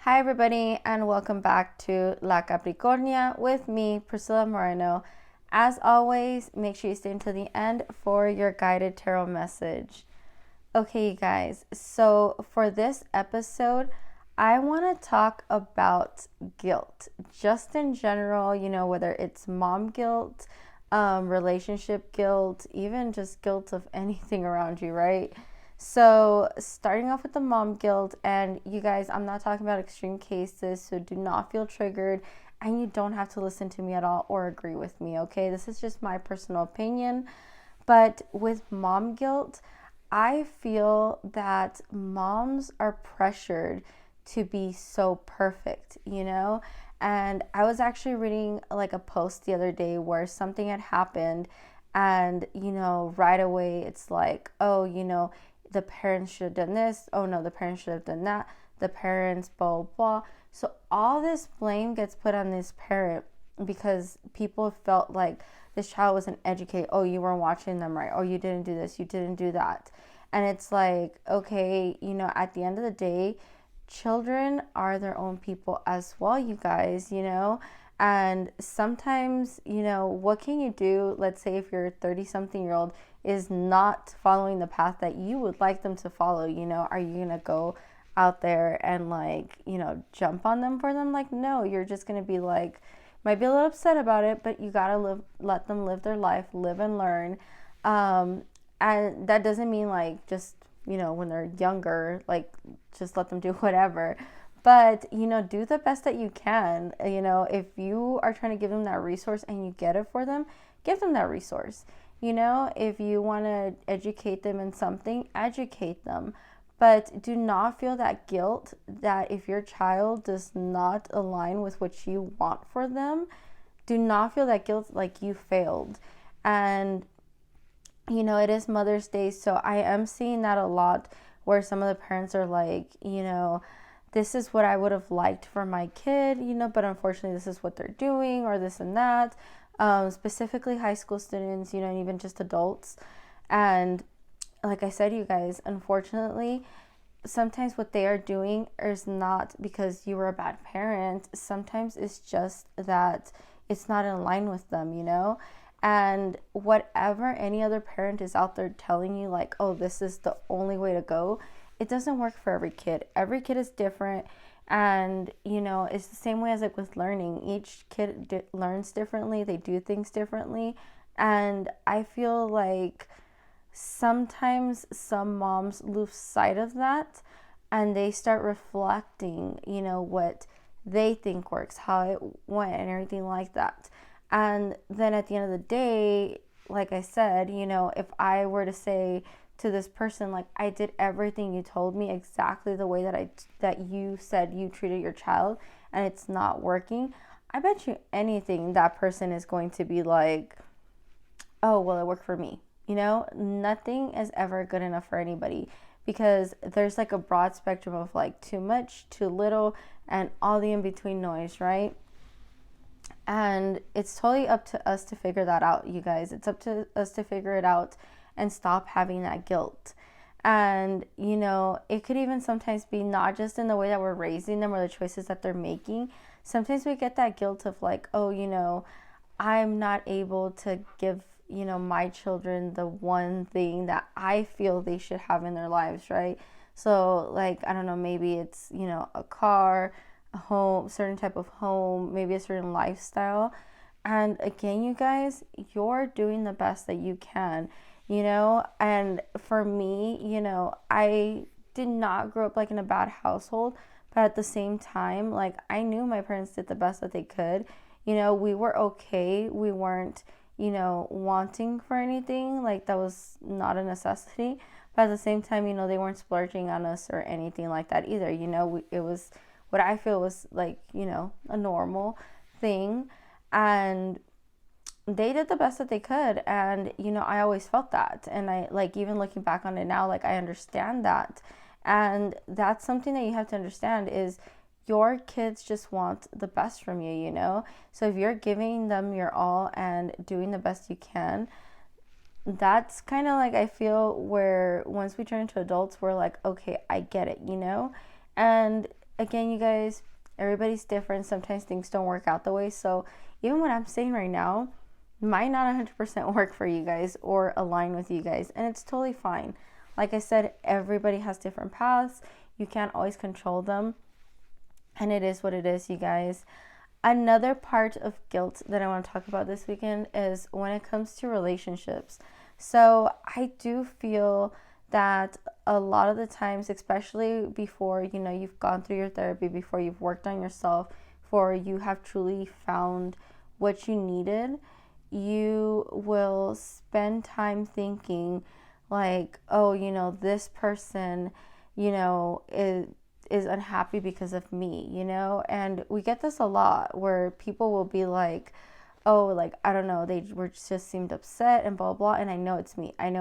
Hi, everybody, and welcome back to La Capricornia with me, Priscilla Moreno. As always, make sure you stay until the end for your guided tarot message. Okay, you guys, so for this episode, I want to talk about guilt, just in general, whether it's mom guilt, relationship guilt, even just guilt of anything around you, right? So, starting off with the mom guilt, and you guys, I'm not talking about extreme cases, so do not feel triggered, and you don't have to listen to me at all or agree with me, okay? This is just my personal opinion. But with mom guilt, I feel that moms are pressured to be so perfect, And I was actually reading like a post the other day where something had happened, and right away it's like, oh, the parents should have done this. Oh no, the parents should have done that. The parents, blah, blah. So all this blame gets put on this parent because people felt like this child wasn't educated. Oh, you weren't watching them right. Oh, you didn't do this. You didn't do that. And it's like, okay, at the end of the day, children are their own people as well, you guys, And sometimes, what can you do? Let's say if your 30-something-year-old is not following the path that you would like them to follow, are you going to go out there and jump on them for them? Like, no, you're just going to be like, might be a little upset about it, but you got to let them live their life, live and learn. And that doesn't mean like just, when they're younger, like just let them do whatever. But, do the best that you can. If you are trying to give them that resource and you get it for them, give them that resource. If you want to educate them in something, educate them. But do not feel that guilt that if your child does not align with what you want for them, do not feel that guilt like you failed. And it is Mother's Day, so I am seeing that a lot where some of the parents are like, this is what I would have liked for my kid, but unfortunately this is what they're doing, or this and that. Specifically high school students, and even just adults. And like I said, you guys, unfortunately, sometimes what they are doing is not because you were a bad parent. Sometimes it's just that it's not in line with them, And whatever any other parent is out there telling you, like, oh, this is the only way to go, it doesn't work for every kid. Every kid is different. And, it's the same way as like with learning. Each kid learns differently. They do things differently. And I feel like sometimes some moms lose sight of that and they start reflecting, what they think works, how it went, and everything like that. And then at the end of the day, like I said, if I were to say to this person, like, I did everything you told me exactly the way that you said you treated your child, and it's not working, I bet you anything that person is going to be like, oh, well, it worked for me. Nothing is ever good enough for anybody because there's like a broad spectrum of like too much, too little, and all the in-between noise, right? And it's totally up to us to figure that out, you guys. It's up to us to figure it out and stop having that guilt. And, it could even sometimes be not just in the way that we're raising them or the choices that they're making. Sometimes we get that guilt of like, oh, I'm not able to give, my children the one thing that I feel they should have in their lives, right? So, like, I don't know, maybe it's, a car, a home, certain type of home, maybe a certain lifestyle. And again, you guys, you're doing the best that you can, and for me, I did not grow up like in a bad household, but at the same time, like, I knew my parents did the best that they could. We were okay. We weren't, wanting for anything. Like, that was not a necessity. But at the same time, they weren't splurging on us or anything like that either. It was what I feel was like, a normal thing. And they did the best that they could. And, I always felt that. And I, like, even looking back on it now, like, I understand that. And that's something that you have to understand is your kids just want the best from you, So if you're giving them your all and doing the best you can, that's kind of like, I feel, where once we turn into adults, we're like, okay, I get it, And again, you guys, everybody's different. Sometimes things don't work out the way. So even what I'm saying right now might not 100% work for you guys or align with you guys. And it's totally fine. Like I said, everybody has different paths. You can't always control them. And it is what it is, you guys. Another part of guilt that I want to talk about this weekend is when it comes to relationships. So I do feel that a lot of the times, especially before, you've gone through your therapy, before you've worked on yourself, before you have truly found what you needed, you will spend time thinking like, oh, this person, is unhappy because of me, and we get this a lot where people will be like, oh, like, I don't know, they were just seemed upset and blah, blah, and I know it's me. And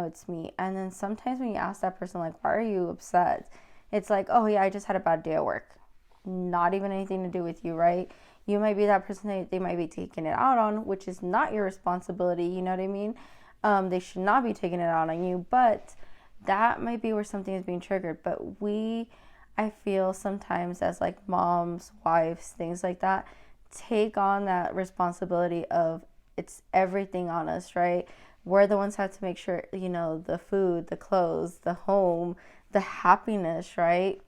then sometimes when you ask that person, like, why are you upset? It's like, oh, yeah, I just had a bad day at work. Not even anything to do with you, right? You might be that person that they might be taking it out on, which is not your responsibility, you know what I mean? They should not be taking it out on you, but that might be where something is being triggered. But I feel sometimes as like moms, wives, things like that, take on that responsibility of it's everything on us, right? We're the ones who have to make sure, the food, the clothes, the home, the happiness, right?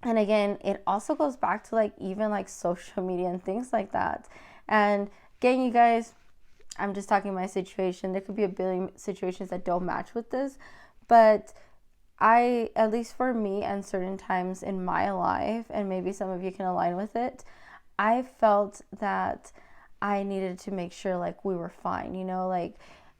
And again, it also goes back to like even like social media and things like that. And again, you guys, I'm just talking my situation. There could be a billion situations that don't match with this, but at least for me and certain times in my life, and maybe some of you can align with it, I felt that I needed to make sure like we were fine,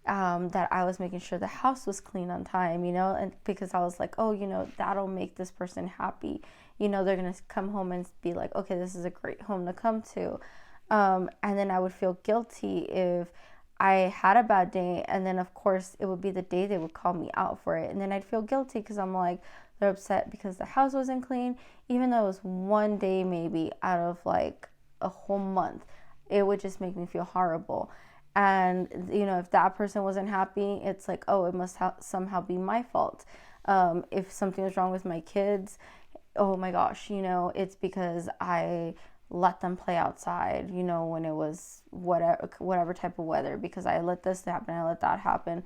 that I was making sure the house was clean on time, and because I was like, oh, that'll make this person happy. They're going to come home and be like, okay, this is a great home to come to. And then I would feel guilty if I had a bad day, and then of course it would be the day they would call me out for it, and then I'd feel guilty because I'm like, they're upset because the house wasn't clean, even though it was one day maybe out of like a whole month. It would just make me feel horrible. And if that person wasn't happy, it's like, oh, it must somehow be my fault. If something was wrong with my kids, oh my gosh, it's because I let them play outside, when it was whatever type of weather, because I let this happen, I let that happen.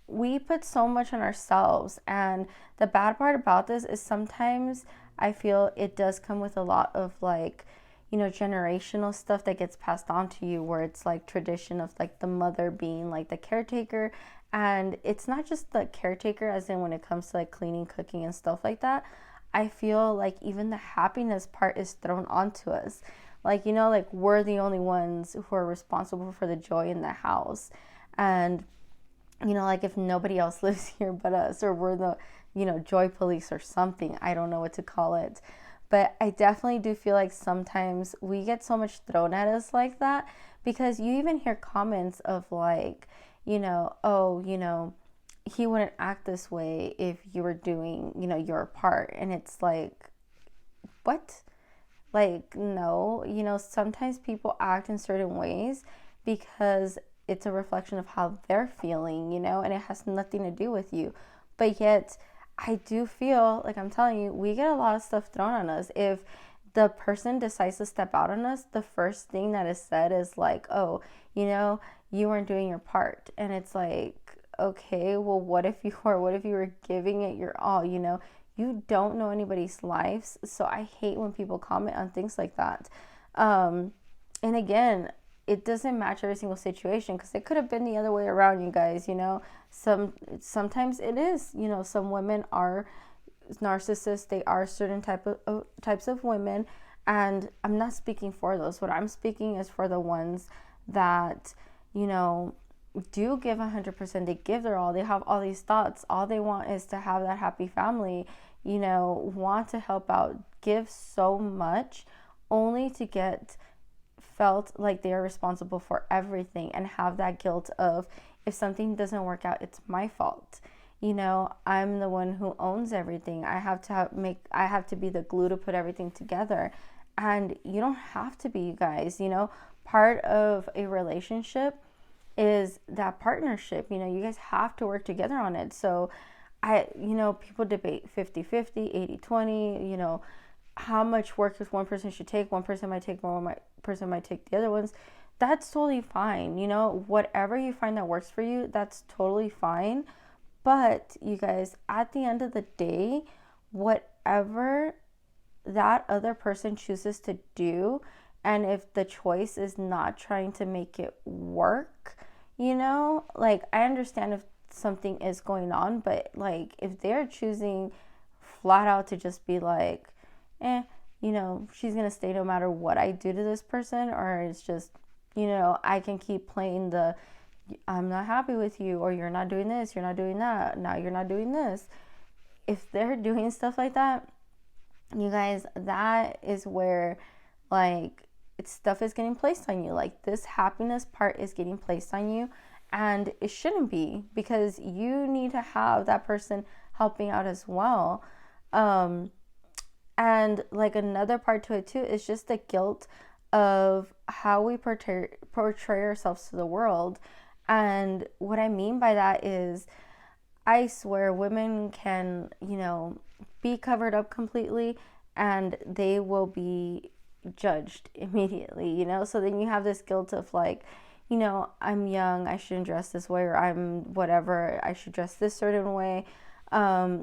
We put so much on ourselves, and the bad part about this is sometimes I feel it does come with a lot of like, generational stuff that gets passed on to you, where it's like tradition of like the mother being like the caretaker. And it's not just the caretaker as in when it comes to like cleaning, cooking, and stuff like that. I feel like even the happiness part is thrown onto us. Like, like we're the only ones who are responsible for the joy in the house. And, like if nobody else lives here but us, or we're the, joy police or something. I don't know what to call it. But I definitely do feel like sometimes we get so much thrown at us like that, because you even hear comments of like, oh, he wouldn't act this way if you were doing, your part. And it's like, what? Like, no, sometimes people act in certain ways because it's a reflection of how they're feeling, and it has nothing to do with you. But yet, I do feel like, I'm telling you, we get a lot of stuff thrown on us. If the person decides to step out on us, the first thing that is said is like, oh, you weren't doing your part. And it's like, okay, well, what if you were? What if you were giving it your all? You don't know anybody's lives. So I hate when people comment on things like that. And again, it doesn't match every single situation, because it could have been the other way around, you guys. Sometimes it is. Some women are narcissists. They are certain types of women, and I'm not speaking for those. What I'm speaking is for the ones that do give 100%. They give their all. They have all these thoughts. All they want is to have that happy family, want to help out, give so much, only to get felt like they are responsible for everything and have that guilt of, if something doesn't work out, it's my fault. I'm the one who owns everything. I have to be the glue to put everything together. And you don't have to be, you guys. Part of a relationship is that partnership. You guys have to work together on it. So people debate 50-50, 80-20, how much work if one person should take. One person might take more, one person might take the other ones. That's totally fine. You know, whatever you find that works for you, that's totally fine. But you guys, at the end of the day, whatever that other person chooses to do, and if the choice is not trying to make it work, you know, like I understand if something is going on, but like if they're choosing flat out to just be like, you know, she's gonna stay no matter what I do to this person, or it's just, you know, I can keep playing the I'm not happy with you, or you're not doing this, you're not doing that, now you're not doing this. If they're doing stuff like that, you guys, that is where like stuff is getting placed on you. Like this happiness part is getting placed on you, and it shouldn't be, because you need to have that person helping out as well. And like another part to it too is just the guilt of how we portray ourselves to the world. And what I mean by that is, I swear women can, you know, be covered up completely and they will be judged immediately, you know? So then you have this guilt of like, you know, I'm young, I shouldn't dress this way, or I'm whatever, I should dress this certain way.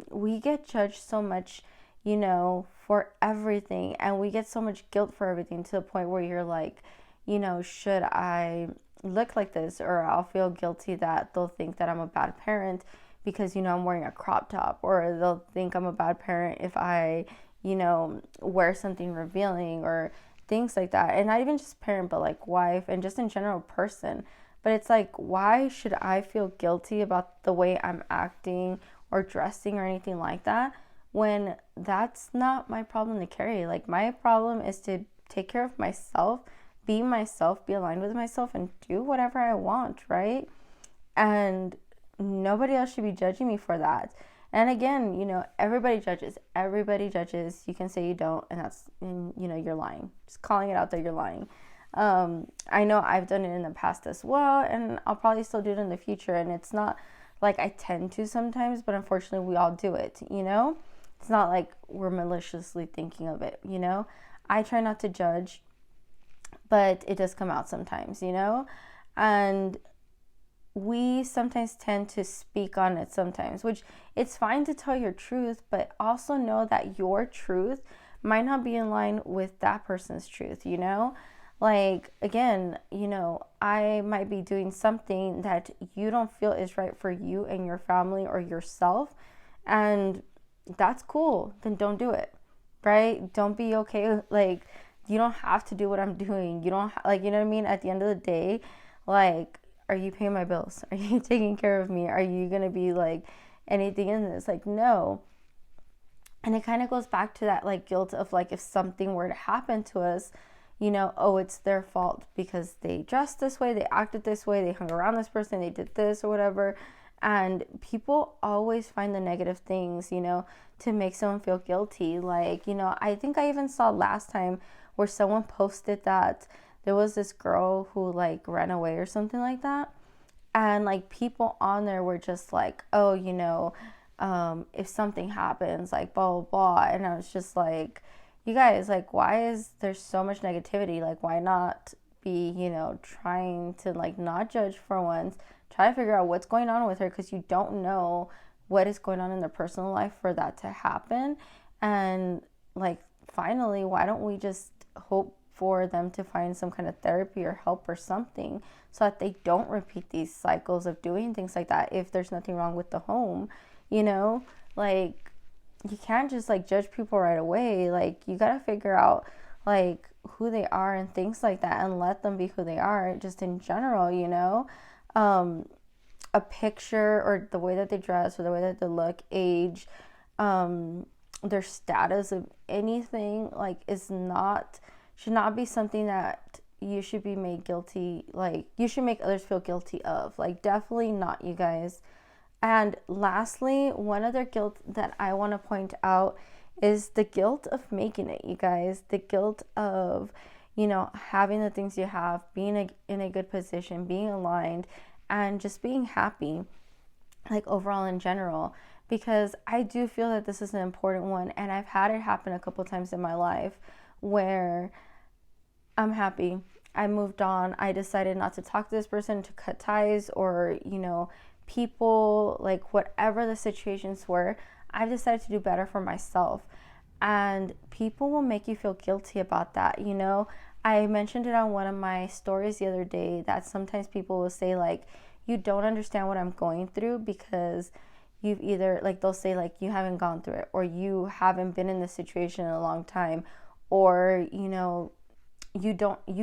We get judged so much, you know, for everything, and we get so much guilt for everything, to the point where you're like, you know, should I look like this? Or I'll feel guilty that they'll think that I'm a bad parent because, you know, I'm wearing a crop top, or they'll think I'm a bad parent if I, you know, wear something revealing, or things like that. And not even just parent, but like wife, and just in general person. But it's like, why should I feel guilty about the way I'm acting or dressing or anything like that, when that's not my problem to carry? Like my problem is to take care of myself, be myself, be aligned with myself, and do whatever I want, right? And nobody else should be judging me for that. And again, you know, everybody judges. Everybody judges. You can say you don't, and you know, you're lying. Just calling it out there, you're lying. I know I've done it in the past as well, and I'll probably still do it in the future. And it's not like I tend to sometimes, but unfortunately we all do it, you know? It's not like we're maliciously thinking of it, you know? I try not to judge, but it does come out sometimes, you know? And we sometimes tend to speak on it sometimes, which it's fine to tell your truth, but also know that your truth might not be in line with that person's truth, you know? Like, again, you know, I might be doing something that you don't feel is right for you and your family or yourself, and that's cool. Then don't do it, right? Don't be okay. Like, you don't have to do what I'm doing. You don't, like, you know what I mean? At the end of the day, like, are you paying my bills? Are you taking care of me? Are you going to be like anything in this? Like, no. And it kind of goes back to that like guilt of like, if something were to happen to us, you know, oh, it's their fault because they dressed this way, they acted this way, they hung around this person, they did this or whatever. And people always find the negative things, you know, to make someone feel guilty. Like, you know, I think I even saw last time where someone posted that there was this girl who like ran away or something like that. And like people on there were just like, oh, you know, if something happens, like blah, blah, blah. And I was just like, you guys, like, why is there so much negativity? Like, why not be, you know, trying to like not judge for once, try to figure out what's going on with her, because you don't know what is going on in their personal life for that to happen. And like, finally, why don't we just hope for them to find some kind of therapy or help or something, so that they don't repeat these cycles of doing things like that if there's nothing wrong with the home, you know? Like, you can't just like judge people right away. Like, you gotta figure out like who they are and things like that, and let them be who they are just in general, you know? A picture or the way that they dress or the way that they look, age, their status of anything, like, should not be something that you should be made guilty, like you should make others feel guilty of. Like, definitely not, you guys. And lastly, one other guilt that I want to point out is the guilt of making it, you guys. The guilt of, you know, having the things you have, being in a good position, being aligned, and just being happy, like overall in general. because I do feel that this is an important one, and I've had it happen a couple times in my life where I'm happy, I moved on, I decided not to talk to this person, to cut ties, or people, like whatever the situations were, I've decided to do better for myself. And people will make you feel guilty about that. I mentioned it on one of my stories the other day that sometimes people will say, like, you don't understand what I'm going through because you've either, like, they'll say, like, you haven't gone through it, or you haven't been in this situation in a long time, or you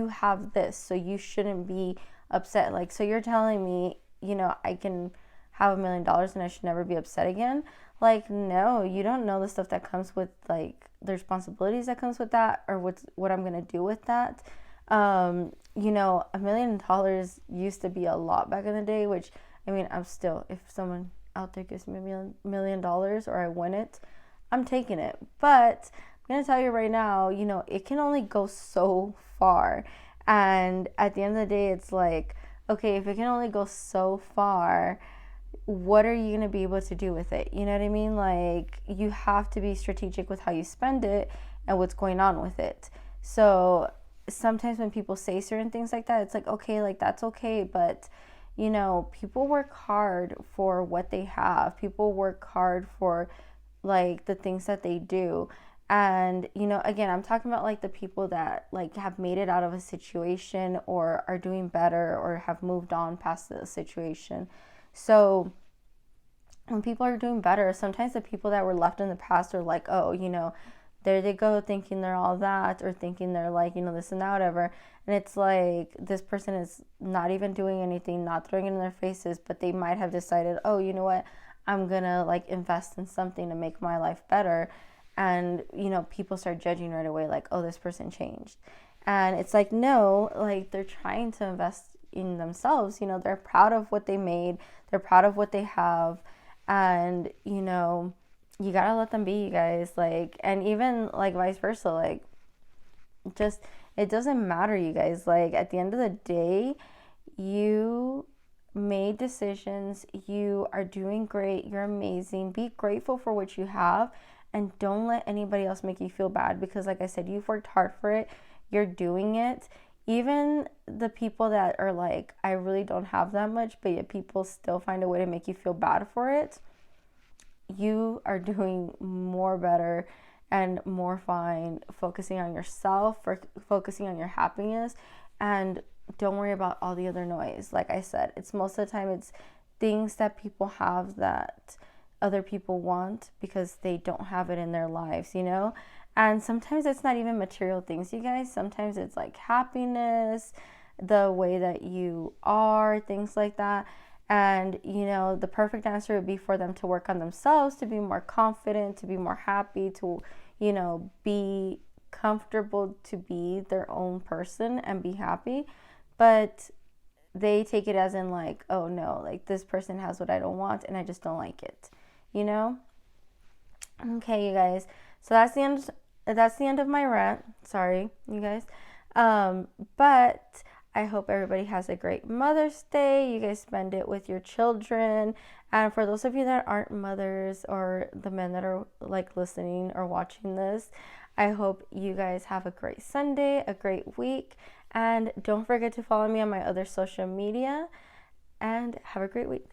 have this, so you shouldn't be upset. Like, so you're telling me, I can have $1,000,000 and I should never be upset again? Like, no, you don't know the stuff that comes with, like, the responsibilities that comes with that, or what I'm gonna do with that. $1,000,000 used to be a lot back in the day, which, I mean, I'm still, if someone out there gives me $1,000,000 or I win it, I'm taking it. But I'm gonna tell you right now, it can only go so far. And at the end of the day, it's like, okay, if it can only go so far, what are you going to be able to do with it? You know what I mean? Like, you have to be strategic with how you spend it and what's going on with it. So sometimes when people say certain things like that, it's like, okay, like, that's okay. But, people work hard for what they have. People work hard for, like, the things that they do. And, again, I'm talking about, like, the people that, like, have made it out of a situation or are doing better or have moved on past the situation. So when people are doing better, sometimes the people that were left in the past are like, oh, there they go, thinking they're all that, or thinking they're like, this and that, whatever. And it's like, this person is not even doing anything, not throwing it in their faces, but they might have decided, oh, you know what, I'm gonna, like, invest in something to make my life better. And, people start judging right away, like, oh, this person changed. And it's like, no, like, they're trying to invest in themselves. They're proud of what they made, they're proud of what they have, and you gotta let them be, you guys. Like, and even, like, vice versa, like, just, it doesn't matter, you guys. Like, at the end of the day, you made decisions, you are doing great, you're amazing. Be grateful for what you have, and don't let anybody else make you feel bad, because, like I said, you've worked hard for it, you're doing it. Even the people that are like, I really don't have that much, but yet people still find a way to make you feel bad for it, you are doing more better and more fine, focusing on yourself, focusing on your happiness, and don't worry about all the other noise. Like I said, it's most of the time, it's things that people have that other people want because they don't have it in their lives, And sometimes it's not even material things, you guys. Sometimes it's like happiness, the way that you are, things like that. And, the perfect answer would be for them to work on themselves, to be more confident, to be more happy, to, be comfortable, to be their own person and be happy. But they take it as in, like, oh no, like, this person has what I don't want and I just don't like it, Okay, you guys. So that's the end of my rant. Sorry, you guys. But I hope everybody has a great Mother's Day. You guys spend it with your children. And for those of you that aren't mothers, or the men that are, like, listening or watching this, I hope you guys have a great Sunday, a great week. And don't forget to follow me on my other social media. And have a great week.